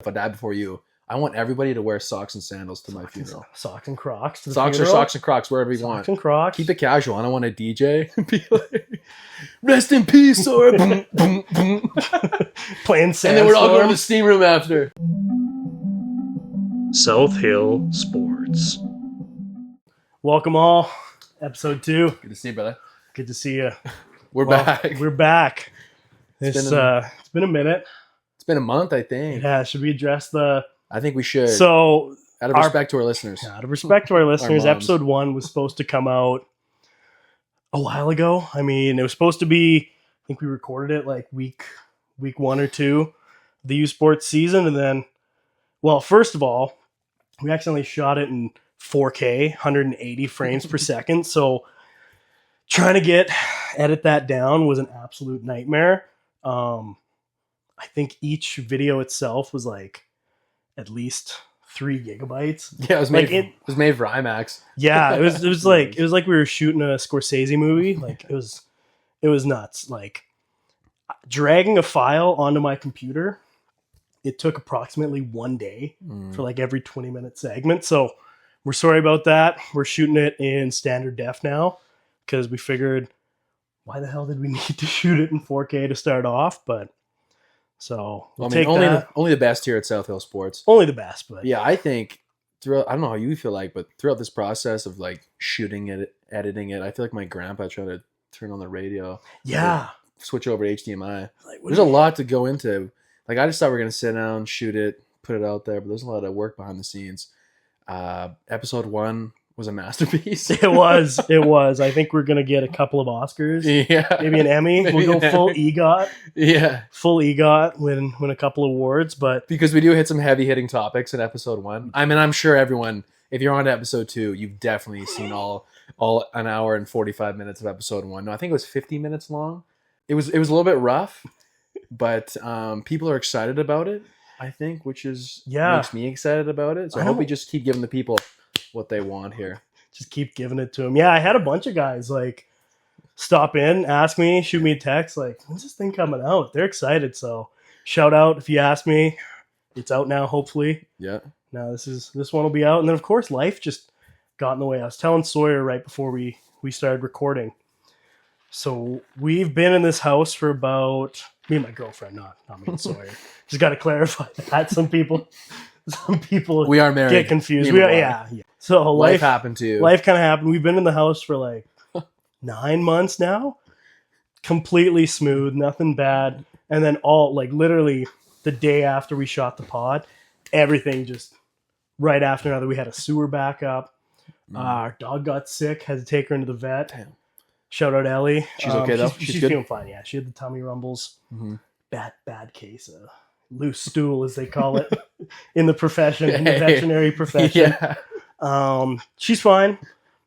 if I die before you, I want everybody to wear socks and sandals to my funeral. Socks and Crocs to the Socks funeral. or socks and Crocs, wherever you want. Socks and Crocs. Keep it casual. I don't want a DJ be like, rest in peace, or boom, boom, boom. Playing Sandstorm. And then we're all going to the steam room after. South Hill Sports. Welcome all. Episode 2. Good to see you, brother. Good to see you. We're back. We're back. It's been a minute. It's been a month, I think. Yeah, should we address the... I think we should. So, out of respect to our listeners. Out of respect to our listeners, Our episode 1 was supposed to come out a while ago. I mean, it was supposed to be, I think we recorded it like week 1 or 2 of the U Sports season. And then, well, first of all, we accidentally shot it in 4K, 180 frames per second. So trying to edit that down was an absolute nightmare. I think each video itself was like at least 3 gigabytes. Yeah, it was made for IMAX. Yeah, it was like we were shooting a Scorsese movie. Like it was nuts. Like dragging a file onto my computer, it took approximately 1 day for like every 20-minute segment. So we're sorry about that. We're shooting it in standard def now because we figured, why the hell did we need to shoot it in 4K to start off? But so only the best here at South Hill Sports. Only the best, but yeah, I think throughout, I don't know how you feel like, but throughout this process of like shooting it, editing it, I feel like my grandpa tried to turn on the radio. Yeah. Switch over to HDMI. There's a lot to go into. Like I just thought we were gonna sit down, shoot it, put it out there, but there's a lot of work behind the scenes. Episode 1 was a masterpiece. It was. I think we're gonna get a couple of Oscars. Yeah. Maybe an Emmy. We'll go full EGOT. Yeah. Full EGOT, win a couple awards, but because we do hit some heavy hitting topics in episode 1. I mean, I'm sure everyone, if you're on to episode 2, you've definitely seen all an hour and 45 minutes of episode 1. No, I think it was 50 minutes long. It was a little bit rough, but people are excited about it, I think, which makes me excited about it. So I hope we just keep giving the people what they want here. Just keep giving it to them. Yeah, I had a bunch of guys like stop in, ask me, shoot me a text, like, when's this thing coming out? They're excited. So shout out if you ask me. It's out now, hopefully. Yeah. Now this one will be out. And then of course life just got in the way. I was telling Sawyer right before we started recording. So we've been in this house for about, me and my girlfriend, not me and Sawyer. Just got to clarify that. Some people we are married. Get confused. Yeah. So life happened to you. Life kind of happened. We've been in the house for like 9 months now. Completely smooth, nothing bad. And then literally the day after we shot the pod, everything just right after another. We had a sewer backup. Our dog got sick, had to take her into the vet. Damn. Shout out Ellie. She's okay though. She's feeling fine. Yeah, she had the tummy rumbles. Mm-hmm. Bad case. Loose stool, as they call it in the profession, in the veterinary profession. Yeah. She's fine.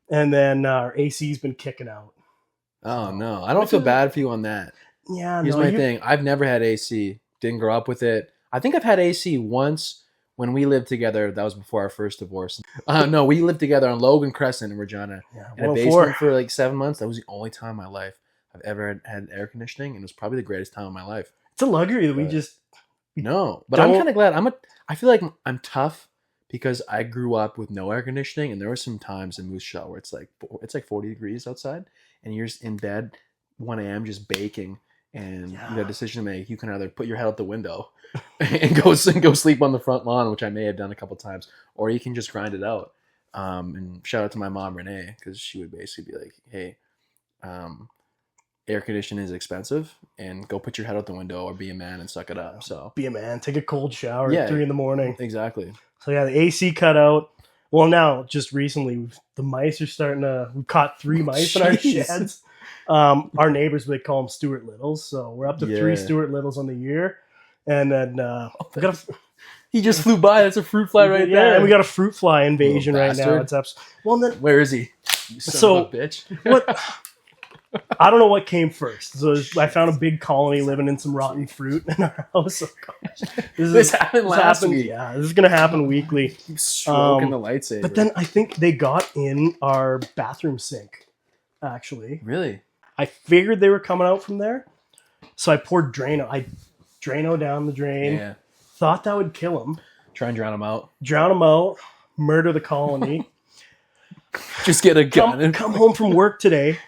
And then our AC's been kicking out. Oh no, I don't feel bad for you on that. Yeah, here's my thing. I've never had AC. Didn't grow up with it. I think I've had AC once when we lived together. That was before our first divorce. No, we lived together on Logan Crescent in Regina in a basement for like 7 months. That was the only time in my life I've ever had air conditioning, and it was probably the greatest time of my life. It's a luxury that we just. No, but I'm kind of glad. I feel like I'm tough because I grew up with no air conditioning, and there were some times in Moose Jaw where it's like 40 degrees outside, and you're just in bed 1 a.m. just baking, and you have a decision to make. You can either put your head out the window and go sleep on the front lawn, which I may have done a couple times, or you can just grind it out. And shout out to my mom Renee, because she would basically be like, "Hey, air conditioning is expensive, and go put your head out the window or be a man and suck it up." So be a man, take a cold shower at 3 a.m. Exactly. So yeah, the AC cut out. Well, now just recently, the mice are starting to. We've caught 3 mice in our sheds. Our neighbors, they call them Stuart Littles. So we're up to 3 Stuart Littles on the year, and then we got he just flew by. That's a fruit fly right there. Yeah, and we got a fruit fly invasion right now. It's well, then where is he? You son of a bitch. What? I don't know what came first. So I found a big colony living in some rotten fruit in our house. Oh, gosh. This happened last week. Yeah, this is going to happen weekly. Keep stroking the lightsaber. But then I think they got in our bathroom sink, actually. Really? I figured they were coming out from there. So I poured Drano. I Drano down the drain. Yeah. Thought that would kill him. Try and drown him out. Drown him out. Murder the colony. Just get a gun. Come home from work today.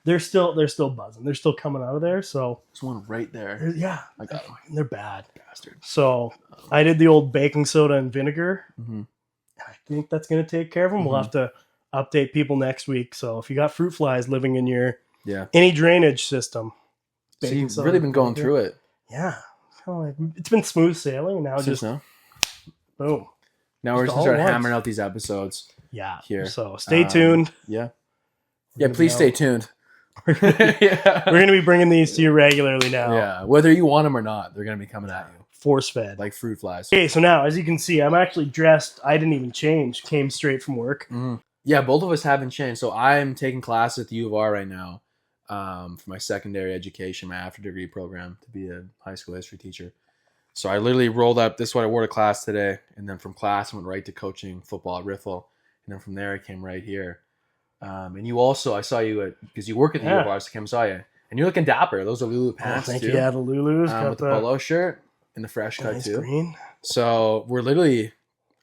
They're still buzzing. They're still coming out of there. So there's one right there. Yeah, I got them. They're bad Bastards. So I did the old baking soda and vinegar. Mm-hmm. I think that's going to take care of them. Mm-hmm. We'll have to update people next week. So if you got fruit flies living in your any drainage system, so you've really been going through it. Yeah, it's been smooth sailing. And now boom. Now we're just gonna start hammering out these episodes. Yeah. Here. So stay tuned. Yeah. Please stay tuned. We're going to be bringing these to you regularly now. Yeah. Whether you want them or not, they're going to be coming at you. Force fed. Like fruit flies. Okay, so now, as you can see, I'm actually dressed. I didn't even change. Came straight from work. Mm-hmm. Yeah, both of us haven't changed. So I'm taking class at the U of R right now for my secondary education, my after degree program to be a high school history teacher. So I literally rolled up. This is what I wore to class today. And then from class, I went right to coaching football at Riffle. And then from there, I came right here. And you also, I saw you because you work at the U of R, so I saw you. And you're looking dapper. Those are Lulu pants, thank too. you. Yeah, the Lulus. With the polo shirt and the fresh cut, nice too. Green. So we're literally,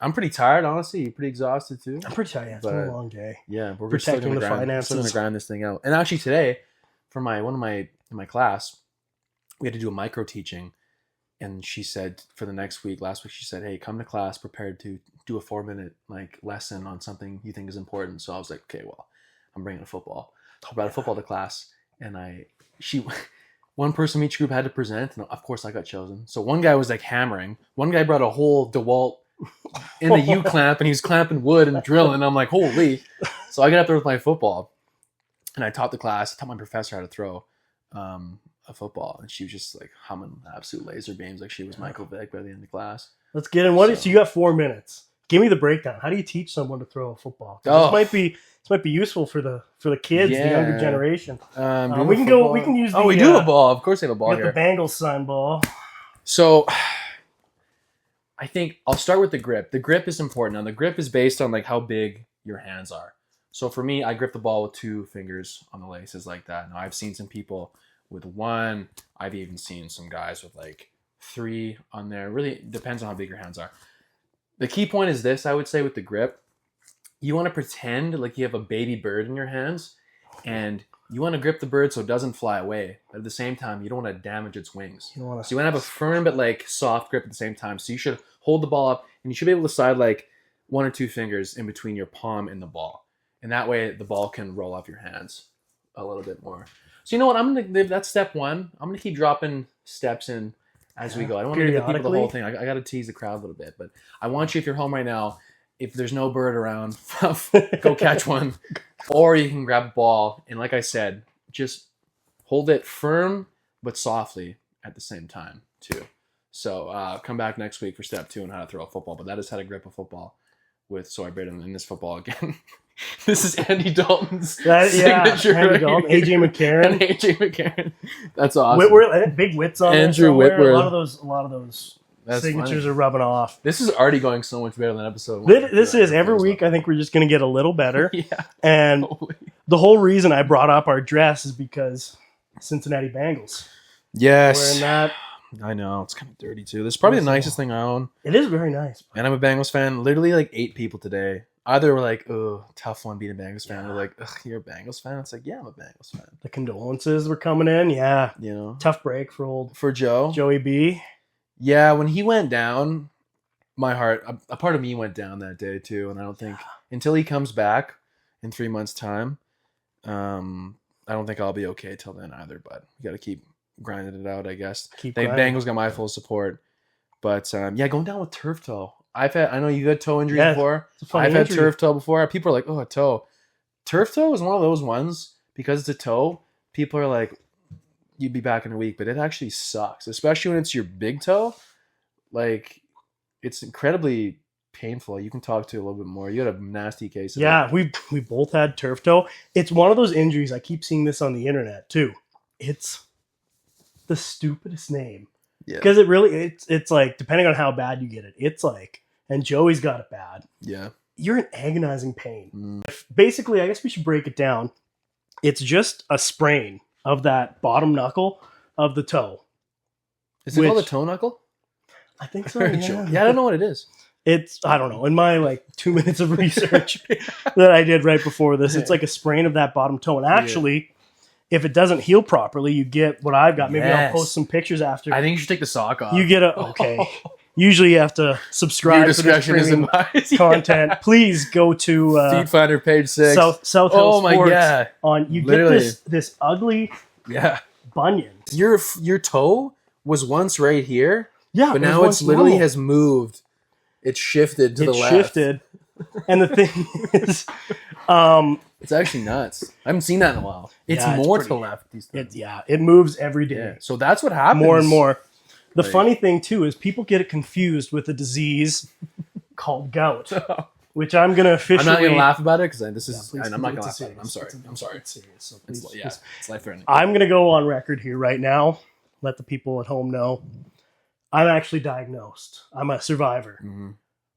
I'm pretty tired, honestly. You're pretty exhausted, too. I'm pretty tired. Yeah, it's been a long day. Yeah, but we're protecting the finances. Still going to grind this thing out. And actually today, for in my class, we had to do a micro teaching. And she said for the next week, last week, she said, hey, come to class prepared to do a 4-minute lesson on something you think is important. So I was like, okay, well, I'm bringing a football. I brought a football to class, and one person from each group had to present, and of course I got chosen. So one guy was hammering. One guy brought a whole DeWalt in the U clamp, and he was clamping wood and drilling. And I'm like, holy! So I got up there with my football, and I taught the class. I taught my professor how to throw a football, and she was just humming absolute laser beams like she was Michael Vick by the end of class. Let's get in. So you got 4 minutes. Give me the breakdown. How do you teach someone to throw a football? This might be useful for the kids, the younger generation. We can use. We do have a ball. Of course, we have a ball here. The Bengals sign ball. So, I think I'll start with the grip. The grip is important. Now, the grip is based on how big your hands are. So for me, I grip the ball with 2 fingers on the laces like that. Now, I've seen some people with 1. I've even seen some guys with 3 on there. It really depends on how big your hands are. The key point is this, I would say, with the grip. You want to pretend like you have a baby bird in your hands, and you want to grip the bird so it doesn't fly away. But at the same time, you don't want to damage its wings. So you want to have a firm but soft grip at the same time. So you should hold the ball up, and you should be able to slide 1 or 2 fingers in between your palm and the ball. And that way, the ball can roll off your hands a little bit more. So you know what? That's step 1. I'm gonna keep dropping steps in as we go. I don't want to give people the whole thing. I got to tease the crowd a little bit, but I want you, if you're home right now, if there's no bird around, go catch one, or you can grab a ball and, like I said, just hold it firm but softly at the same time too. So come back next week for step 2 on how to throw a football. But that is how to grip a football with Sawyer Braden in this football again. This is Andy Dalton's signature. Andy Dalton, AJ McCarron. And AJ McCarron. That's awesome. Whitworth, big Wits on Andrew there Whitworth. A lot of those signatures are rubbing off. This is already going so much better than episode 1. This is every week. I think we're just going to get a little better. Yeah. And the whole reason I brought up our dress is because Cincinnati Bengals. Yes. Wearing that. I know. It's kind of dirty too. This is probably the nicest thing I own. It is very nice. And I'm a Bengals fan. Literally 8 people today. Either were like, oh, tough one being a Bengals fan. Or like, ugh, you're a Bengals fan? It's like, yeah, I'm a Bengals fan. The condolences were coming in. Yeah. You know? Tough break for Joey B. Yeah, when he went down, my heart, a part of me went down that day too. And I don't think, until he comes back in 3 months' time, I don't think I'll be okay till then either. But we got to keep grinding it out, I guess. Bengals got my full support. But going down with turf toe. I know you've had toe injury before. I've had turf toe before. People are like, oh, a toe. Turf toe is one of those ones, because it's a toe, people are like, you'd be back in a week, but it actually sucks, especially when it's your big toe. It's incredibly painful. You can talk to a little bit more. You had a nasty case of it. we both had turf toe. It's one of those injuries. I keep seeing this on the internet too. It's the stupidest name. Yeah. Because it really, it's like, depending on how bad you get it, it's like, and Joey's got it bad. Yeah. You're in agonizing pain. Basically, I guess we should break it down. It's just a sprain of that bottom knuckle of the toe. Is it called a toe knuckle? I think so. Yeah. I don't know what it is. I don't know. In my 2 minutes of research that I did right before this, it's like a sprain of that bottom toe. And actually, if it doesn't heal properly, you get what I've got. Maybe I'll post some pictures after. I think you should take the sock off. You get okay. Usually you have to subscribe to this premium content. Please go to Feed Finder page 6. South Hill oh Sports. My God. You get this ugly bunion. Your toe was once right here. Yeah, but now it's literally has moved. It's shifted to the left. It's shifted. And the thing is, it's actually nuts. I haven't seen that in a while. It's more to the left. It moves every day. Yeah. So that's what happens. More and more. The funny thing, too, is people get it confused with a disease called gout, which I'm going to officially... I'm not going to laugh about it, because I'm not going to laugh about it. I'm sorry. It's serious. So please, it's life-threatening. I'm going to go on record here right now, let the people at home know. I'm actually diagnosed. I'm a survivor. Mm-hmm.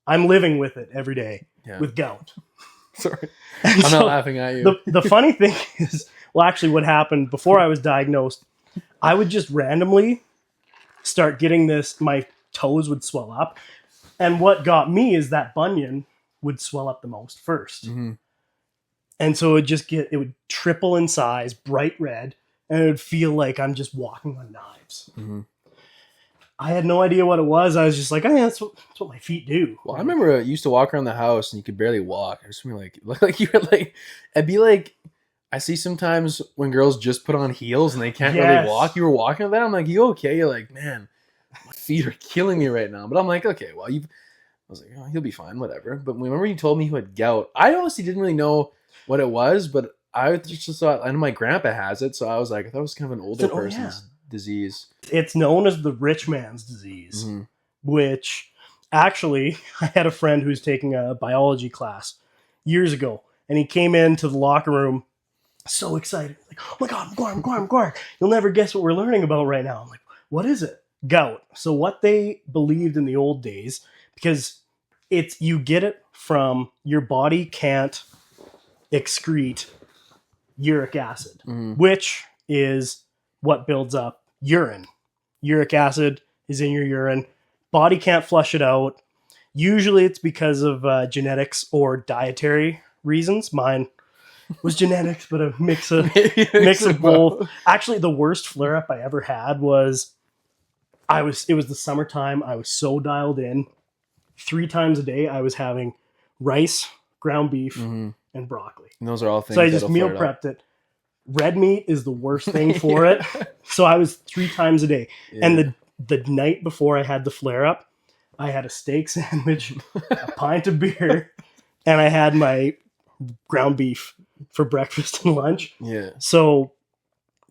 I'm living with it every day, with gout. Sorry. I'm not laughing at you. The funny thing is, well, actually what happened before I was diagnosed, I would just randomly start getting this, my toes would swell up. And what got me is that bunion would swell up the most first. Mm-hmm. And so it would triple in size, bright red, and it would feel like I'm just walking on knives. Mm-hmm. I had no idea what it was. I was just like, that's what my feet do. Well, I remember I used to walk around the house and you could barely walk. I just like you were like, it'd be like, I see sometimes when girls just put on heels and they can't really walk. You were walking with that. I'm like, you okay? You're like, man, my feet are killing me right now. But I'm like, okay, well, I was like, oh, he'll be fine, whatever. But remember you told me you had gout. I honestly didn't really know what it was, but I just thought, I know my grandpa has it. So I was like, I thought it was kind of an older person's disease. It's known as the rich man's disease, mm-hmm. which actually I had a friend who was taking a biology class years ago, and he came into the locker room so excited, like, oh my God, McGuire, you'll never guess what we're learning about right now. I'm like, what is it? Gout. So what they believed in the old days, because you get it from your body can't excrete uric acid, mm-hmm. which is what builds up urine. Uric acid is in your urine. Body can't flush it out. Usually it's because of genetics or dietary reasons. Mine was genetics, but a mix of both. Actually, the worst flare up I ever had was it was the summertime. I was so dialed in. 3 times a day I was having rice, ground beef, mm-hmm. and broccoli. And those are all things. So I just meal prepped it. Red meat is the worst thing for it. So I was 3 times a day. Yeah. And the night before I had the flare up, I had a steak sandwich, a pint of beer, and I had my ground beef for breakfast and lunch. Yeah. So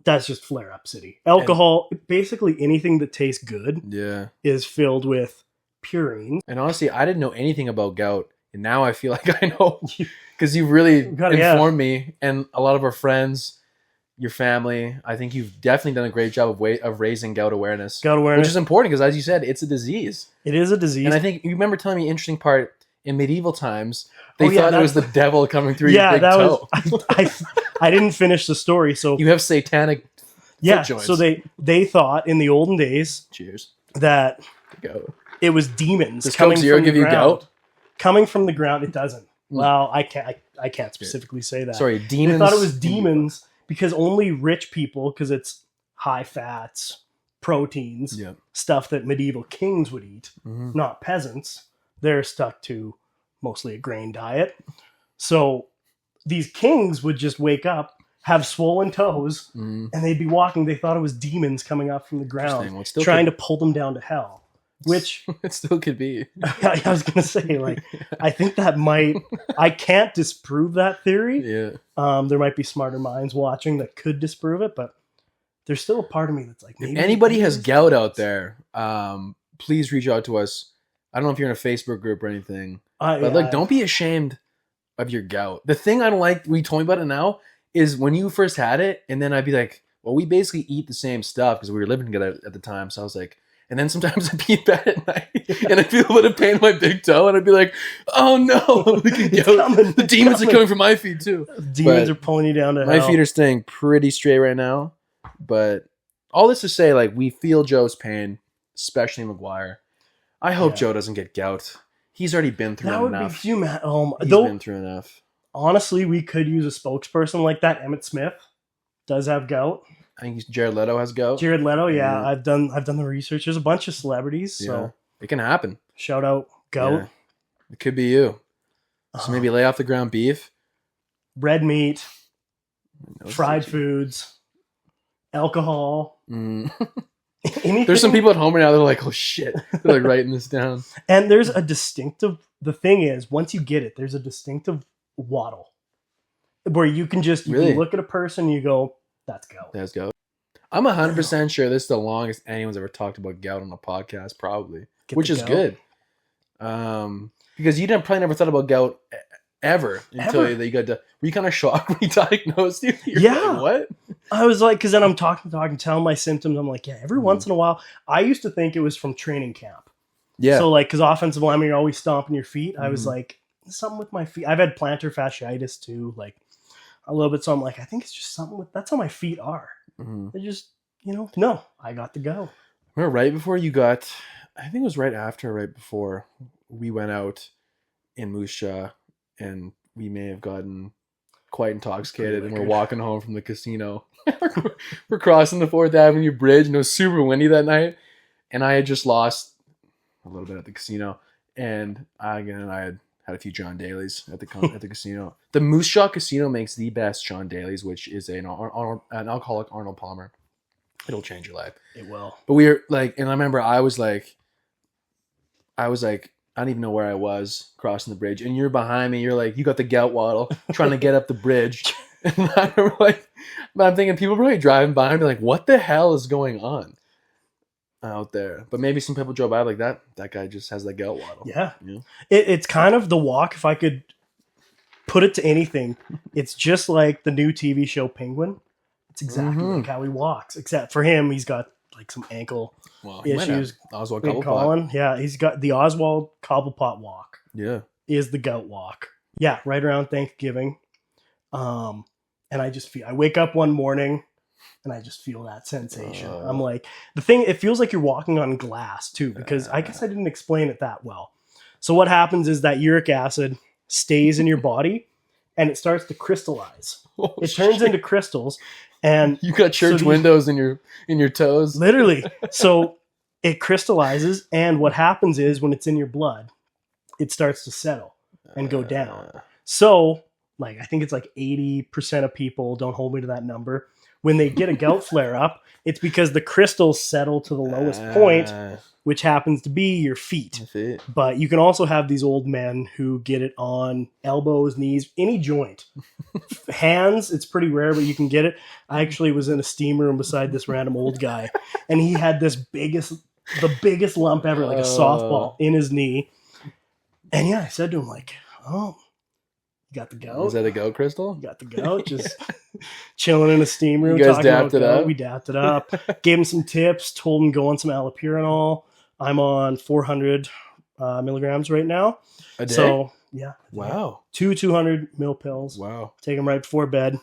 that's just flare up city. Alcohol, basically anything that tastes good is filled with purines. And honestly, I didn't know anything about gout. And now I feel like I know, because you've really informed me, and a lot of our friends, your family. I think you've definitely done a great job of raising gout awareness. Which is important, because as you said, it's a disease. It is a disease. And I think you remember telling me an interesting part in medieval times. They thought it was the devil coming through your big toe. I didn't finish the story. So you have satanic foot joints. So they thought in the olden days that it was demons coming from the ground. Gout? Coming from the ground, it doesn't. Well, I can't specifically say that. Sorry, demons. They thought it was demons because only rich people, because it's high fats, proteins, stuff that medieval kings would eat, mm-hmm. not peasants. They're stuck to mostly a grain diet. So these kings would just wake up, have swollen toes, and they'd be walking. They thought it was demons coming up from the ground, trying to pull them down to hell. Which it still could be. I was going to say, I think that I can't disprove that theory. Yeah. There might be smarter minds watching that could disprove it, but there's still a part of me that's like, maybe if anybody has gout out there, please reach out to us. I don't know if you're in a Facebook group or anything, but don't be ashamed of your gout. The thing I don't like, we told me about it now, is when you first had it, and then I'd be like, well, we basically eat the same stuff because we were living together at the time. So I was like, and then sometimes I'd be in bed at night and I'd feel a bit of pain in my big toe, and I'd be like, oh no, the demons are coming from my feet too. Demons are pulling you down to hell. My feet are staying pretty straight right now. But all this to say, we feel Joe's pain, especially Maguire. I hope Yeah. Joe doesn't get gout. He's already been through That would enough. be you, man. He's Though been through enough. honestly, we could use a spokesperson like that. Emmett Smith does have gout. I think Jared Leto has gout. Jared Leto, yeah. Yeah. I've done the research. There's a bunch of celebrities, Yeah. so It can happen. shout out gout. Yeah. It could be you. So maybe lay off the ground beef. Red meat, Those fried things- foods, alcohol. Mm. Anything. There's some people at home right now. They're like, "Oh shit!" They're like writing this down. And there's a distinctive. The thing is, once you get it, there's a distinctive waddle where you can just you Really? can look at a person, and you go, "That's gout." That's gout. I'm 100% sure this is the longest anyone's ever talked about gout on a podcast, probably, Get which the is gout. good. Because you probably never thought about gout ever until Ever. you got to. Were you kind of shocked when he diagnosed you? You're Yeah. like, what? I was like, because then I'm talking, telling my symptoms. I'm like, yeah, every Mhm. once in a while. I used to think it was from training camp. Yeah. So like, because offensive linemen, you're always stomping your feet. I was Mhm. like, something with my feet. I've had plantar fasciitis too, like a little bit. So I'm like, I think it's just something with. That's how my feet are. Mhm. They're just, no, I got to go. Remember right before you got, I think it was right before we went out in Moose Jaw, and we may have gotten quite intoxicated, and we're liquored. walking home from the casino. We're crossing the 4th Avenue Bridge, and it was super windy that night, and I had just lost a little bit at the casino, and I had a few John Daly's at the casino. The Moose Jaw Casino makes the best John Daly's, which is an alcoholic Arnold Palmer. It'll change your life. It will. But we were like, and I remember I was like, I don't even know where I was crossing the bridge, and you're behind me. You're like, you got the gout waddle, trying to get up the bridge. And I remember but I'm thinking people probably driving by and be like, what the hell is going on out there? But maybe some people drove by like that. That guy just has that gout waddle. Yeah. Yeah. It's kind of the walk. If I could put it to anything, it's just like the new TV show Penguin. It's exactly Mhm. like how he walks, except for him, he's got like some ankle Well, he might have issues. Oswald in Cobblepot. Colin. Yeah, he's got the Oswald Cobblepot walk Yeah. is the gout walk. Yeah, right around Thanksgiving. And I wake up one morning and I just feel that sensation. I'm like, it feels like you're walking on glass too, because I guess I didn't explain it that well. So what happens is that uric acid stays in your body and it starts to crystallize. Oh, It turns shit. into crystals, and You got church these- windows in your toes. literally, so it crystallizes, and what happens is when it's in your blood, it starts to settle and go down. So, like, I think it's like 80% of people, don't hold me to that number, when they get a gout flare up, it's because the crystals settle to the lowest point, which happens to be your feet. That's it. But you can also have these old men who get it on elbows, knees, any joint. Hands, it's pretty rare, but you can get it. I actually was in a steam room beside this random old guy, and he had the biggest lump ever, like a softball, in his knee. And yeah, I said to him, like, oh, you got the gout? Is that a goat crystal? You got the gout? Just chilling in a steam room. You guys talking about dapped it gout. up? We dapped it up. Gave him some tips, told him go on some allopurinol. I'm on 400 milligrams right now. A day? So, yeah. Wow. 200 mil pills. Wow. Take them right before bed.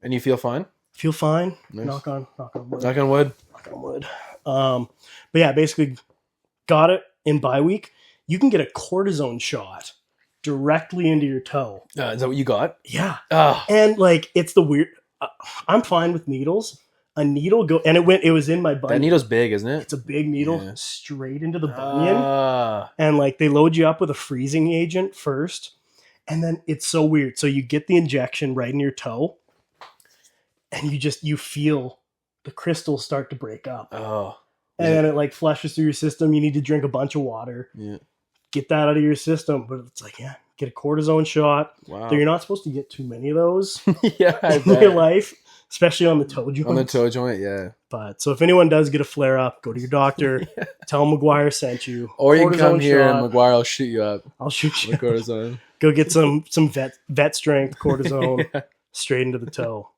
And you feel fine? Feel fine. Nice. Knock on wood. Knock on wood. Knock on wood. But yeah, basically got it in bye week. You can get a cortisone shot directly into your toe. Is that what you got? Yeah. Ah. And like, it's the weird, I'm fine with needles. A needle and it was in my bunion. That needle's big, isn't it? It's a big needle Yeah. straight into the bunion. Ah. And like, they load you up with a freezing agent first. And then it's so weird. So you get the injection right in your toe and you feel the crystals start to break up. Oh. And then it like flushes through your system. You need to drink a bunch of water, Yeah. get that out of your system. But it's like, yeah, get a cortisone shot. Wow. Though you're not supposed to get too many of those Yeah, I in bet. your life, especially on the toe joint. On the toe joint, yeah. But so if anyone does get a flare up, go to your doctor, tell them Maguire sent you. Or you can Cortisone come here and shot. Maguire will shoot you up I'll shoot you. with cortisone. Go get some vet strength cortisone Yeah. straight into the toe.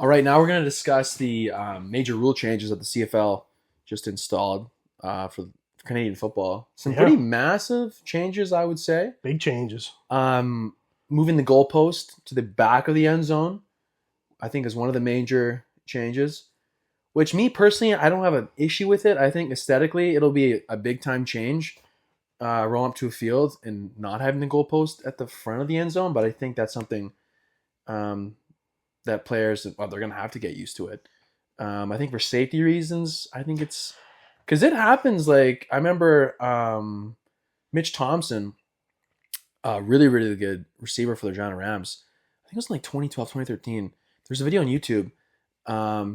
All right, now we're going to discuss the major rule changes that the CFL just installed for Canadian football. Some Yeah. pretty massive changes, I would say. Big changes. Moving the goalpost to the back of the end zone, I think, is one of the major changes. Which me personally, I don't have an issue with it. I think aesthetically, it'll be a big time change. Roll up to a field and not having the goalpost at the front of the end zone, but I think that's something that players, they're going to have to get used to it. I think for safety reasons, I think it's because it happens. Like I remember Mitch Thompson, really, really good receiver for the Regina Rams. I think it was in like 2012, 2013. There's a video on YouTube.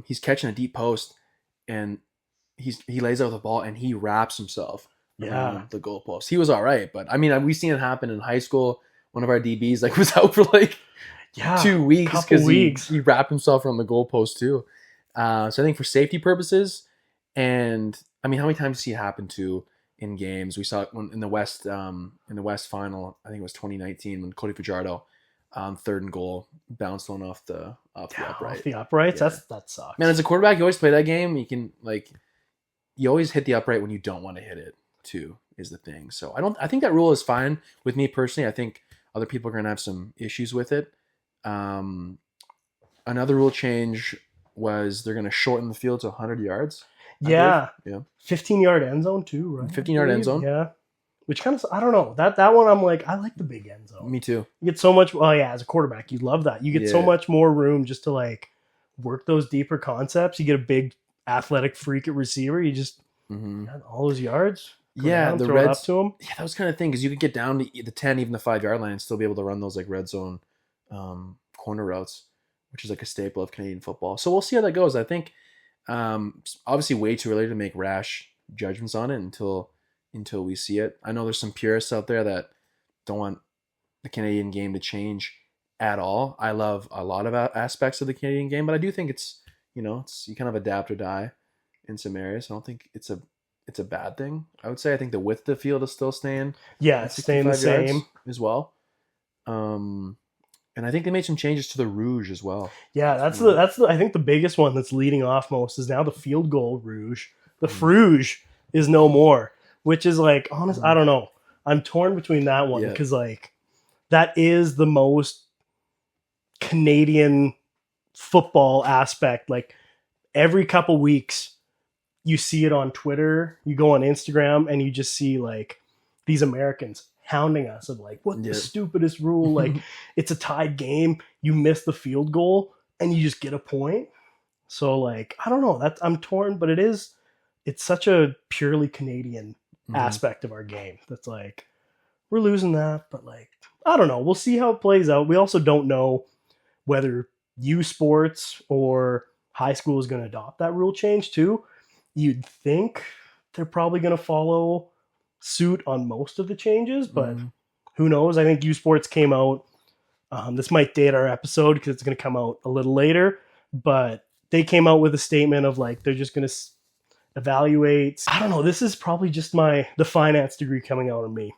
He's catching a deep post and he lays out the ball and he wraps himself around the goalpost. He was all right, but I mean, we've seen it happen in high school. One of our DBs like was out for like 2 weeks because he wrapped himself around the goalpost too. So I think for safety purposes, and I mean, how many times do you see it happen too in games? We saw it in the West final. I think it was 2019 when Cody Fajardo, 3rd and goal, bounced one off the upright. Off the uprights, yeah. That sucks. Man, as a quarterback, you always play that game. You can you always hit the upright when you don't want to hit it too. Is the thing. So I think that rule is fine with me personally. I think other people are going to have some issues with it. Another rule change was they're going to shorten the field to 100 yards. Yeah. 15-yard end zone too, right? 15-yard end zone. Yeah. Which kind of, I don't know. That one I'm like, I like the big end zone. Me too. You get so much, as a quarterback, you love that. You get so much more room just to like work those deeper concepts. You get a big athletic freak at receiver. You just, all those yards. Yeah, throw it up to him. Yeah, that was kind of thing because you could get down to the 10, even the 5-yard line and still be able to run those like red zone corner routes, which is like a staple of Canadian football. So we'll see how that goes. I think obviously way too early to make rash judgments on it until we see it. I know there's some purists out there that don't want the Canadian game to change at all. I love a lot of aspects of the Canadian game, but I do think it's you kind of adapt or die in some areas. I don't think it's a bad thing. I would say I think the width of the field is still staying. Yeah, it's staying the same as well. And I think they made some changes to the rouge as well. Yeah, that's the I think the biggest one that's leading off most is now the field goal rouge. The fruge is no more, which is like honest. I don't know. I'm torn between that one because like that is the most Canadian football aspect. Like every couple weeks, you see it on Twitter. You go on Instagram and you just see like these Americans hounding us of like, what the stupidest rule? Like it's a tied game. You miss the field goal and you just get a point. So like, I don't know, I'm torn, but it's such a purely Canadian aspect of our game. That's like, we're losing that, but like, I don't know. We'll see how it plays out. We also don't know whether U Sports or high school is going to adopt that rule change too. You'd think they're probably going to follow suit on most of the changes, but who knows? I think U Sports came out. This might date our episode because it's going to come out a little later, but they came out with a statement of like they're just going to evaluate. I don't know. This is probably just the finance degree coming out of me.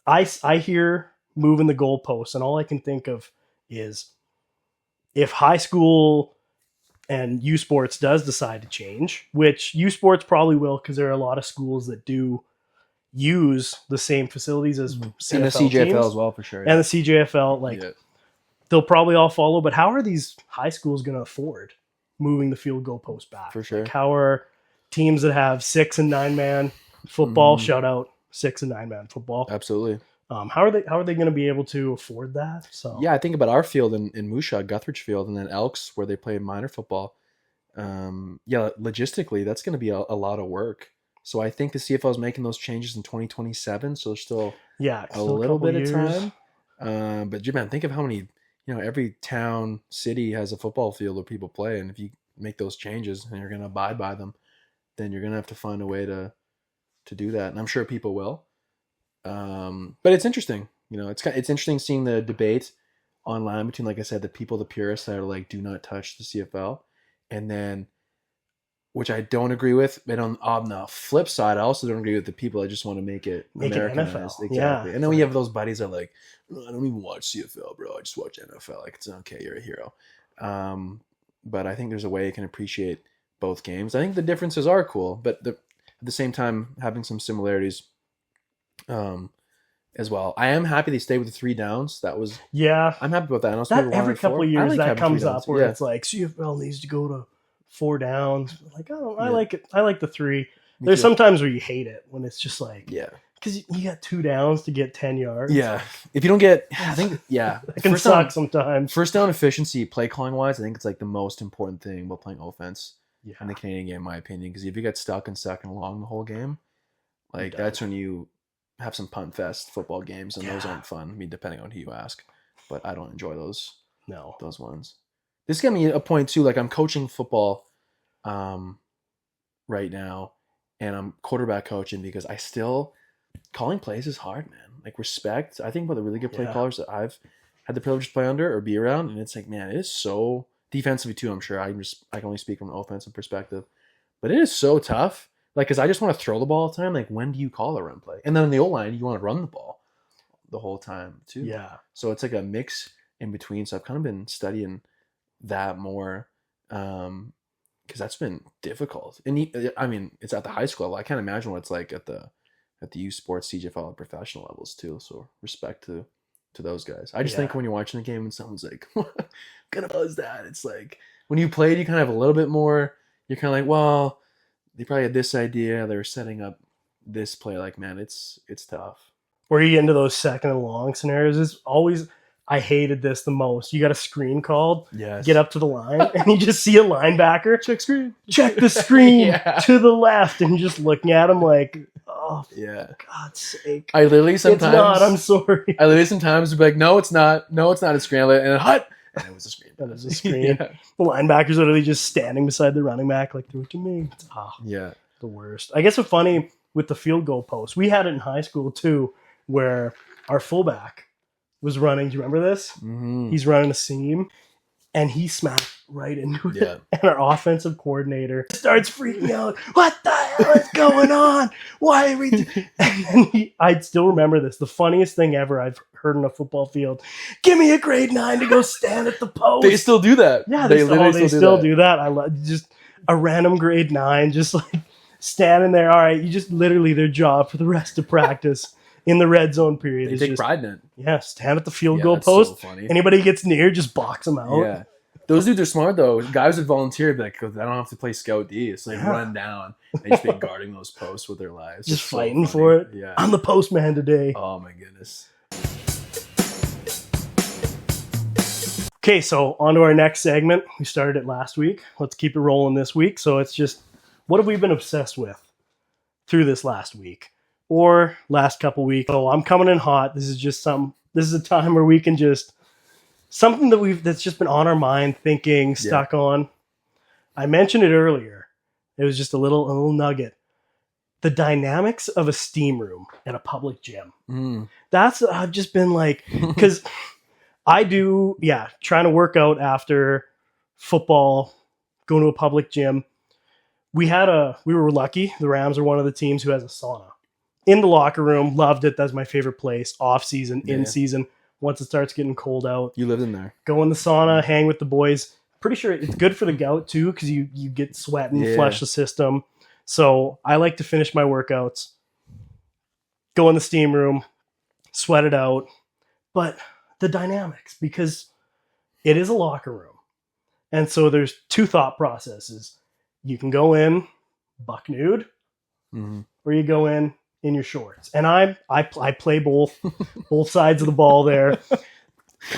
I hear moving the goalposts, and all I can think of is if high school and U Sports does decide to change, which U Sports probably will because there are a lot of schools that do use the same facilities as CFL and the CJFL teams, as well for sure. and the CJFL, they'll probably all follow. But how are these high schools going to afford moving the field goal post back? For sure. Like how are teams that have 6 and 9 man football, shout out 6 and 9 man football? Absolutely. How are they going to be able to afford that? So yeah, I think about our field in Moose Jaw, Guthridge Field, and then Elks where they play minor football. Logistically, that's going to be a lot of work. So I think the CFL is making those changes in 2027. So there's still a little bit of time. But man, think of how many, every town, city has a football field where people play. And if you make those changes and you're going to abide by them, then you're going to have to find a way to do that. And I'm sure people will. But it's interesting. It's interesting seeing the debate online between, like I said, the purists that are like, do not touch the CFL. And then, which I don't agree with, but on the flip side, I also don't agree with the people that just want to make it Americanized. NFL. Exactly. Yeah. And then we have those buddies that are like, I don't even watch CFL, bro. I just watch NFL. Like, it's okay. You're a hero. But I think there's a way you can appreciate both games. I think the differences are cool, but at the same time, having some similarities as well. I am happy they stayed with the 3 downs. I'm happy about that. That every couple of years that comes up where it's like CFL needs to go to 4 downs. Like, I Yeah. like it. I like the 3. Me There's too. sometimes where you hate it when it's just like, Yeah. because you got 2 downs to get 10 yards. Yeah. If you don't get, I think, yeah. It can suck sometimes. First down efficiency, play calling wise, I think it's like the most important thing about playing offense Yeah. in the Canadian game, in my opinion. Because if you get stuck in second and long the whole game, like that's when you have some punt fest football games, and those aren't fun. I mean, depending on who you ask, but I don't enjoy those ones. This got me a point too. Like I'm coaching football, right now, and I'm quarterback coaching because I still calling plays is hard, man. Like respect. I think about the really good play callers that I've had the privilege to play under or be around, and it's like, man, it is so defensively too. I'm sure I can only speak from an offensive perspective, but it is so tough. Like, because I just want to throw the ball all the time. Like, when do you call a run play? And then on the O-line, you want to run the ball the whole time, too. Yeah. So it's like a mix in between. So I've kind of been studying that more because that's been difficult. And, I mean, it's at the high school level. I can't imagine what it's like at the youth sports, CJFL, professional levels, too. So respect to those guys. I just think when you're watching the game and someone's like, what kind of ball is that? It's like, when you played, you kind of have a little bit more, you're kind of like, well, they probably had this idea. They were setting up this play. Like, man, it's tough. Where you get into those second and long scenarios is always. I hated this the most. You got a screen called. Yes. Get up to the line, and you just see a linebacker. Check the screen Yeah. to the left, and just looking at him like, oh, yeah, for God's sake. I literally sometimes. It's not. I'm sorry. I literally sometimes would be like, no, it's not. No, it's not a screen. And then hut. And it was a screen. That was a screen. Yeah. The linebacker's literally just standing beside the running back, like, throw it to me. It's, Yeah. the worst. I guess what's funny with the field goal post, we had it in high school too, where our fullback was running. Do you remember this? Mm-hmm. He's running a seam, and he smacked right into it. Yeah. And our offensive coordinator starts freaking out. What the hell is going on? Why are we? And then I still remember this. The funniest thing ever I've heard on a football field. Give me a grade 9 to go stand at the post. They still do that. Yeah, they still do that. I love just a random grade 9, just like standing there. All right, you just literally their job for the rest of practice in the red zone period. They take pride in it. Yeah, stand at the field Yeah, goal that's post. so funny. Anybody gets near, just box them out. Yeah. Those dudes are smart though. Guys would volunteer, be like, I don't have to play scout D. It's like run down. They just be guarding those posts with their lives. Just It's so fighting funny. for it. Yeah. I'm the postman today. Oh my goodness. Okay, so on to our next segment. We started it last week. Let's keep it rolling this week. So it's just, what have we been obsessed with through this last week or last couple weeks? So I'm coming in hot. This is a time where we can just, something that's just been on our mind, thinking, stuck on. I mentioned it earlier. It was just a little nugget. The dynamics of a steam room at a public gym. That's, I've just been like, because I do, trying to work out after football, going to a public gym. We were lucky. The Rams are one of the teams who has a sauna in the locker room. Loved it. That's my favorite place. Off season, in season. Once it starts getting cold out, You lived in there. go in the sauna, hang with the boys. Pretty sure it's good for the gout too, because you get sweating, flush the system. So I like to finish my workouts, go in the steam room, sweat it out. But the dynamics, because it is a locker room. And so there's 2 thought processes. You can go in buck nude, or you go in your shorts. And I play both sides of the ball there.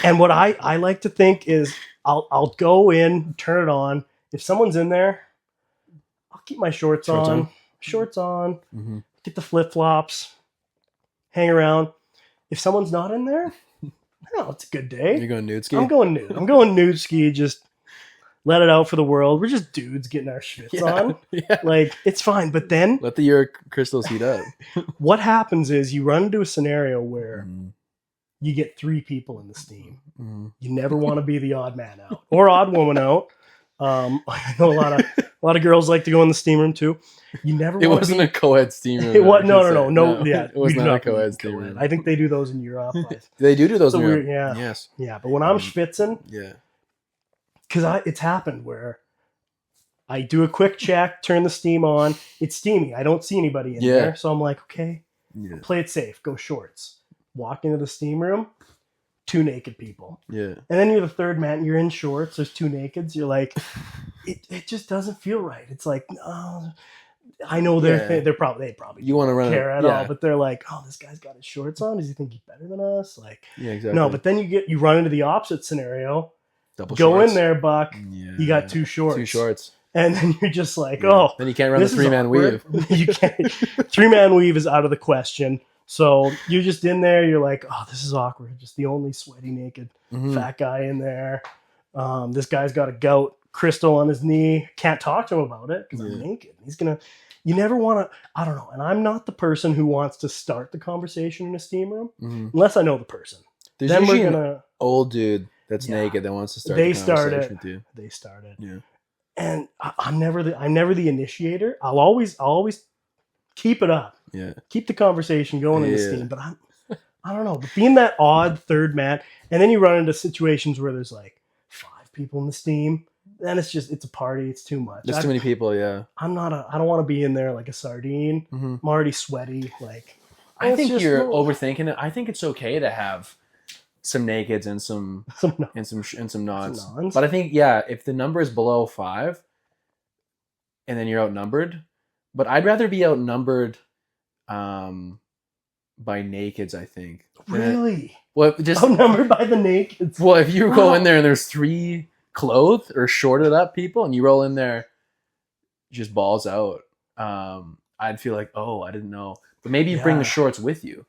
And what I like to think is I'll go in, turn it on. If someone's in there, I'll keep my shorts on, get the flip-flops, hang around. If someone's not in there, no, it's a good day. You're going nude ski? I'm going nude. I'm going nude ski, just let it out for the world. We're just dudes getting our schwitz on. Yeah. Like, it's fine. But then Let the uric crystals heat up. what happens is you run into a scenario where you get 3 people in the steam. You never want to be the odd man out or odd woman out. I know a lot of girls like to go in the steam room too. You never. It wasn't a co-ed steam room. It was no. Yeah, it was we do not a not do co-ed steam room. I think they do those in Europe. They do those. So in Europe. yeah. Yes. Yeah, but when I'm schwitzing, Yeah. because it's happened where I do a quick check, turn the steam on. It's steamy. I don't see anybody in there, so I'm like, okay, Yeah. play it safe. Go shorts. Walk into the steam room. 2 naked people. Yeah. And then you're the third man, you're in shorts, there's 2 nakeds, you're like, it just doesn't feel right. It's like, no, I know they probably you want to run care at all, but they're like, oh, this guy's got his shorts on. Does he think he's better than us? Like, yeah, exactly. No, but then you run into the opposite scenario. Double Go shorts. in there, Buck. Yeah. You got 2 shorts. 2 shorts. And then you're just like, oh. Then you can't run the 3-man weave. You can't. 3-man weave is out of the question. So you're just in there. You're like, oh, this is awkward. Just the only sweaty, naked, fat guy in there. This guy's got a gout crystal on his knee. Can't talk to him about it because I'm naked. He's going to, you never want to, I don't know. And I'm not the person who wants to start the conversation in a steam room unless I know the person. There's then usually we're going to. Old dude that's naked that wants to start the conversation with you. They started. Yeah. And I'm never the initiator. I'll always keep it up. Yeah. Keep the conversation going in the steam. But I don't know. But being that odd third man, and then you run into situations where there's like 5 people in the steam, then it's a party. It's too much. There's too many people. Yeah. I don't want to be in there like a sardine. I'm already sweaty. Like, I think you're overthinking it. I think it's okay to have some nakeds and some nods. But I think, if the number is below 5 and then you're outnumbered, but I'd rather be outnumbered by nakeds, I think. Really? Just outnumbered by the nakeds. Well, if you go in there and there's 3 clothed or shorted up people and you roll in there just balls out, I'd feel like, oh, I didn't know. But maybe you bring the shorts with you.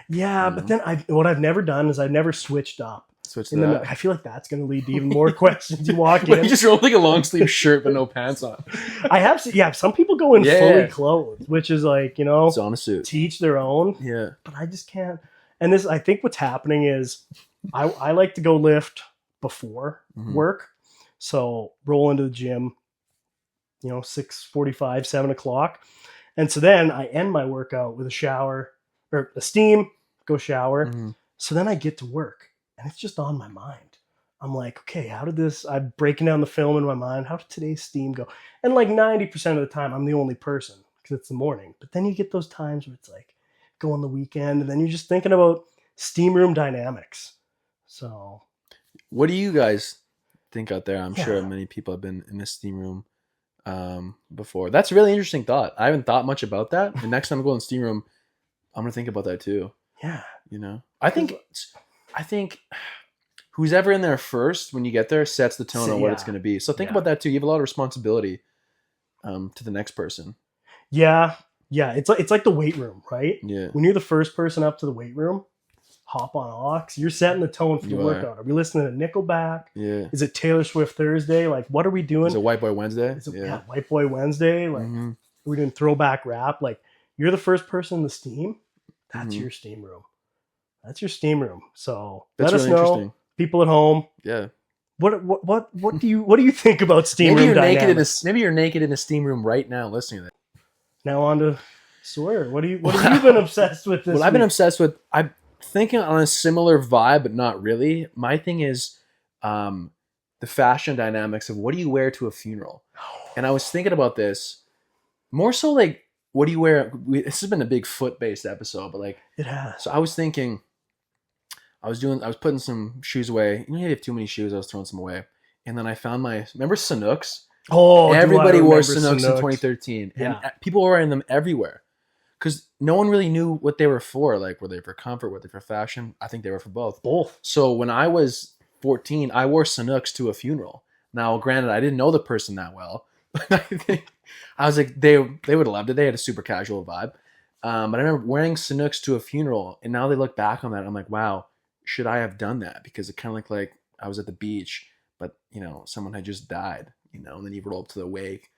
Yeah, but then what I've never done is I've never switched up. I feel like that's going to lead to even more questions. You walk in. You just roll like a long sleeve shirt but no pants on. I have, some people go in fully clothed, which is like, it's on a suit. To each their own. Yeah. But I just can't. And I think what's happening is I like to go lift before work. So roll into the gym, 6:45, 7 o'clock. And so then I end my workout with a shower or a steam, go shower. So then I get to work and it's just on my mind. I'm like, okay, I'm breaking down the film in my mind. How did today's steam go? And like 90% of the time, I'm the only person because it's the morning. But then you get those times where it's like, go on the weekend and then you're just thinking about steam room dynamics. So what do you guys think out there? I'm sure many people have been in a steam room before. That's a really interesting thought. I haven't thought much about that. The next time I go in the steam room, I'm gonna think about that too. Yeah. I think who's ever in there first when you get there sets the tone on what it's gonna be. So think about that too. You have a lot of responsibility to the next person. Yeah. Yeah. It's like the weight room, right? Yeah. When you're the first person up to the weight room, hop on aux, you're setting the tone for the workout. Are we listening to Nickelback? Yeah. Is it Taylor Swift Thursday? Like, what are we doing? Is it White Boy Wednesday? White Boy Wednesday. Like, we're doing throwback rap. Like, you're the first person in the steam. That's your steam room. That's your steam room. So let us know, people at home. Yeah. What do you think about steam room dynamics? Maybe you're naked in a steam room right now listening to that. Now on to Sawyer. What have you been obsessed with this week? I've been obsessed with, I'm thinking on a similar vibe, but not really. My thing is the fashion dynamics of what do you wear to a funeral? And I was thinking about this more so like, what do you wear? This has been a big foot-based episode, but like it has. So I was thinking, I was putting some shoes away. You have too many shoes. I was throwing some away, and then I found remember Sanooks? Oh, everybody wore Sanooks in 2013, and people were wearing them everywhere because no one really knew what they were for. Like, were they for comfort? Were they for fashion? I think they were for both. So when I was 14, I wore Sanooks to a funeral. Now, granted, I didn't know the person that well. I was like, they would have loved it. They had a super casual vibe. But I remember wearing Sanooks to a funeral, and now they look back on that. I'm like, wow, should I have done that? Because it kind of looked like I was at the beach, but someone had just died. And then you roll up to the wake,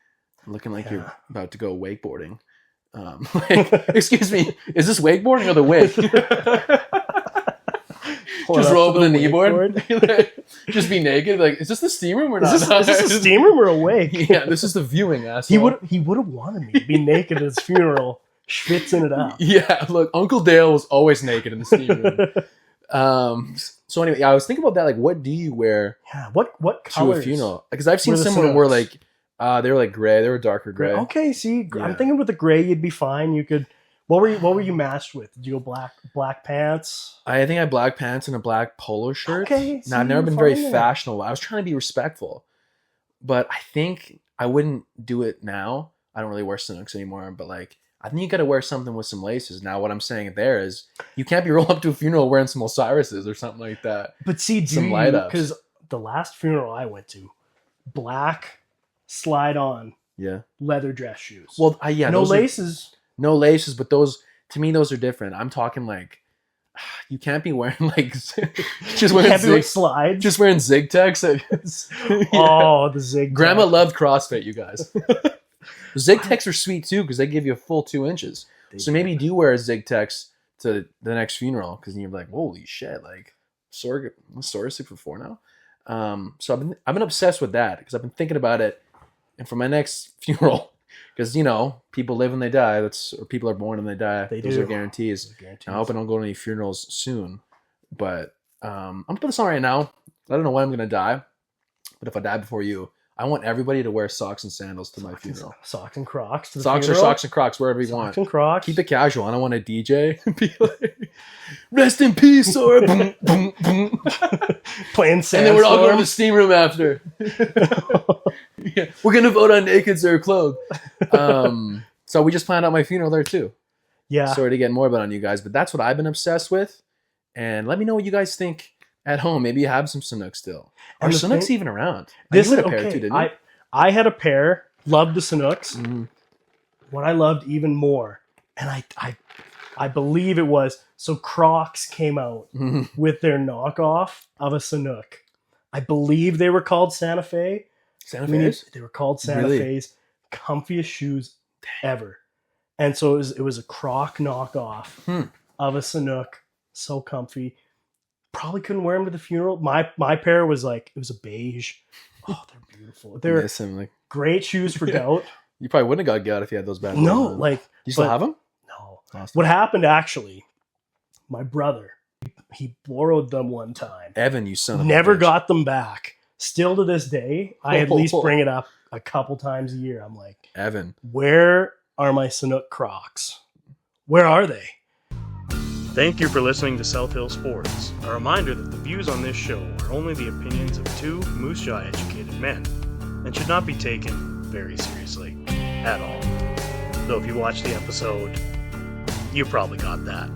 looking like you're about to go wakeboarding. Excuse me, is this wakeboarding or the wake? Just roll up with a kneeboard. Just be naked. Like, is this the steam room or not? Is this a steam room or a wake? Yeah, this is the viewing, asshole. He would have wanted me to be naked at his funeral, schwitzing it up. Yeah, look, Uncle Dale was always naked in the steam room. So anyway, I was thinking about that. Like, what do you wear? Yeah, what colors to a funeral? Because I've seen someone wear like they were like gray. They were darker gray. Okay, see, I'm thinking with the gray, you'd be fine. You could What were you matched with? Did you go black pants? I think I had black pants and a black polo shirt. Okay, Now, I've never been very fashionable. I was trying to be respectful, but I think I wouldn't do it now. I don't really wear Sanooks anymore, but like, I think you got to wear something with some laces. Now, what I'm saying there is you can't be rolling up to a funeral wearing some Osiris's or something like that. But see, some light ups. Because the last funeral I went to, black slide on, leather dress shoes. Well, no laces. No laces, but those, to me, those are different. I'm talking like, you can't be wearing like just wearing slides. Just wearing zig tags. Oh, the zig. Grandma loved CrossFit, you guys. Zig tags are sweet too because they give you a full 2 inches. So maybe do wear a zig tags to the next funeral because you're like, holy shit, like Sawyer 6'4" now. So I've been obsessed with that because I've been thinking about it, and for my next funeral. Because, people live and they die. Or people are born and they die. Those are guarantees. I hope I don't go to any funerals soon. But I'm going to put this on right now. I don't know when I'm going to die. But if I die before you, I want everybody to wear socks and sandals to my funeral. Socks and Crocs to the funeral? Socks and Crocs, wherever you want. Socks and Crocs. Keep it casual. I don't want a DJ be like, rest in peace, or boom, boom, boom. Playing Sandstorm. And then we're all going to the steam room after. Yeah, we're going to vote on nakeds or clothed. So we just planned out my funeral there too. Yeah. Sorry to get morbid on you guys, but that's what I've been obsessed with. And let me know what you guys think at home. Maybe you have some Sanooks still. Are Sanooks even around? You had a pair too, didn't you? I had a pair. Loved the Sanooks. Mm-hmm. What I loved even more, and I believe it was, so Crocs came out with their knockoff of a Sanook. I believe they were called Santa Fe. Santa Fe's? They were called Santa Fe's. Comfiest shoes ever. And so it was a Croc knockoff of a Sanook. So comfy. Probably couldn't wear them to the funeral. My pair was like, it was a beige. Oh, they're beautiful. They're great shoes for Gout. You probably wouldn't have got Gout if you had those bad ones. No, like... You still have them? No. Awesome. What happened, actually, my brother, he borrowed them one time. Evan, you son of a Never bitch. got them back. Still to this day, I at least bring it up a couple times a year. I'm like, Evan, where are my Sanook Crocs? Where are they? Thank you for listening to South Hill Sports. A reminder that the views on this show are only the opinions of two Moose Jaw educated men and should not be taken very seriously at all. Though if you watch the episode, you probably got that.